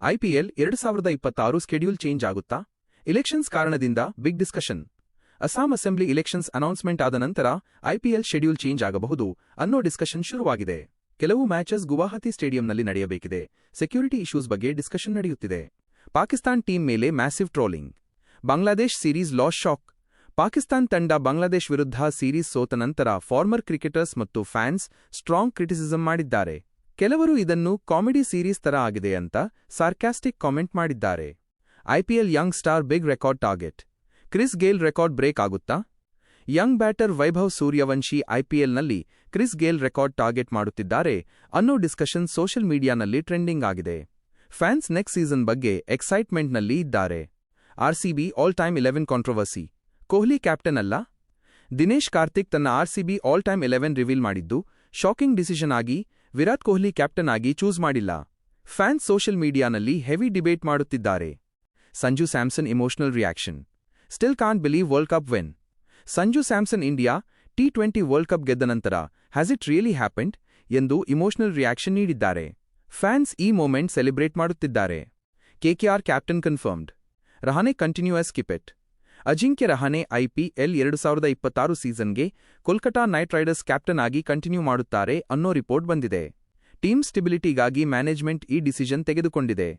IPL 2026 schedule change ಆಗುತ್ತಾ? Elections ಕಾರಣದಿಂದ big discussion. Assam assembly elections announcement ಆದ ನಂತರ ಐಪಿಎಲ್ ಶೆಡ್ಯೂಲ್ ಚೇಂಜ್ ಆಗಬಹುದು ಅನ್ನೋ ಡಿಸ್ಕಷನ್ ಶುರುವಾಗಿದೆ. ಕೆಲವು ಮ್ಯಾಚಸ್ ಗುವಾಹತಿ ಸ್ಟೇಡಿಯಂನಲ್ಲಿ ನಡೆಯಬೇಕಿದೆ. ಸೆಕ್ಯೂರಿಟಿ ಇಶ್ಯೂಸ್ ಬಗ್ಗೆ ಡಿಸ್ಕಷನ್ ನಡೆಯುತ್ತಿದೆ. ಪಾಕಿಸ್ತಾನ್ ಟೀಮ್ ಮೇಲೆ massive trolling. Bangladesh series loss shock. Pakistan ತಂಡ ಬಾಂಗ್ಲಾದೇಶ್ ವಿರುದ್ಧ ಸೀರೀಸ್ ಸೋತ ನಂತರ ಫಾರ್ಮರ್ ಕ್ರಿಕೆಟರ್ಸ್ ಮತ್ತು ಫ್ಯಾನ್ಸ್ ಸ್ಟ್ರಾಂಗ್ ಕ್ರಿಟಿಸಿಸಂ ಮಾಡಿದ್ದಾರೆ. ಕೆಲವರು ಇದನ್ನು ಕಾಮಿಡಿ ಸೀರೀಸ್ ತರ ಆಗಿದೆ ಅಂತ ಸಾರ್ಕ್ಯಾಸ್ಟಿಕ್ ಕಾಮೆಂಟ್ ಮಾಡಿದ್ದಾರೆ. IPL young star big record target. Chris Gayle record break ಆಗುತ್ತಾ? ಯಂಗ್ ಬ್ಯಾಟರ್ ವೈಭವ್ ಸೂರ್ಯವಂಶಿ ಐಪಿಎಲ್ನಲ್ಲಿ ಕ್ರಿಸ್ ಗೇಲ್ ರೆಕಾರ್ಡ್ ಟಾರ್ಗೆಟ್ ಮಾಡುತ್ತಿದ್ದಾರೆ ಅನ್ನೋ ಡಿಸ್ಕಷನ್ ಸೋಷಿಯಲ್ ಮೀಡಿಯಾನಲ್ಲಿ ಟ್ರೆಂಡಿಂಗ್ ಆಗಿದೆ. ಫ್ಯಾನ್ಸ್ ನೆಕ್ಸ್ಟ್ ಸೀಸನ್ ಬಗ್ಗೆ ಎಕ್ಸೈಟ್ಮೆಂಟ್ನಲ್ಲಿ ಇದ್ದಾರೆ. RCB all time 11 controversy. Kohli captain ಅಲ್ಲ? ದಿನೇಶ್ ಕಾರ್ತಿಕ್ ತನ್ನ ಆರ್ಸಿಬಿ ಆಲ್ ಟೈಮ್ 11 ರಿವೀಲ್ ಮಾಡಿದ್ದು ಶಾಕಿಂಗ್ ಡಿಸಿಷನ್ ಆಗಿ ವಿರಾಟ್ ಕೊಹ್ಲಿ ಕ್ಯಾಪ್ಟನ್ ಆಗಿ ಚೂಸ್ ಮಾಡಿಲ್ಲ. ಫ್ಯಾನ್ಸ್ ಸೋಷಿಯಲ್ ಮೀಡಿಯಾನಲ್ಲಿ ಹೆವಿ ಡಿಬೇಟ್ ಮಾಡುತ್ತಿದ್ದಾರೆ. Sanju Samson emotional reaction. Still can't believe world cup win. Sanju Samson India T20 world cup ಗೆದ್ದ ನಂತರ ಹ್ಯಾಸ್ ಇಟ್ ರಿಯಲಿ ಹ್ಯಾಪೆಂಡ್ ಎಂದು ಇಮೋಷನಲ್ ರಿಯಾಕ್ಷನ್ ನೀಡಿದ್ದಾರೆ. ಫ್ಯಾನ್ಸ್ ಈ ಮೂಮೆಂಟ್ ಸೆಲೆಬ್ರೇಟ್ ಮಾಡುತ್ತಿದ್ದಾರೆ. KKR captain confirmed. Rahane continue as ಕಿಪೆಟ್. Ajinkya Rahane IPL 2026 ಸೀಸನ್ಗೆ Kolkata Knight Riders captain ಆಗಿ continue ಮಾಡುತ್ತಾರೆ ಅನ್ನೋ ರಿಪೋರ್ಟ್ ಬಂದಿದೆ. ಟೀಮ್ ಸ್ಟೆಬಿಲಿಟಿಗಾಗಿ ಮ್ಯಾನೇಜ್ಮೆಂಟ್ ಈ ಡಿಸಿಷನ್ ತೆಗೆದುಕೊಂಡಿದೆ.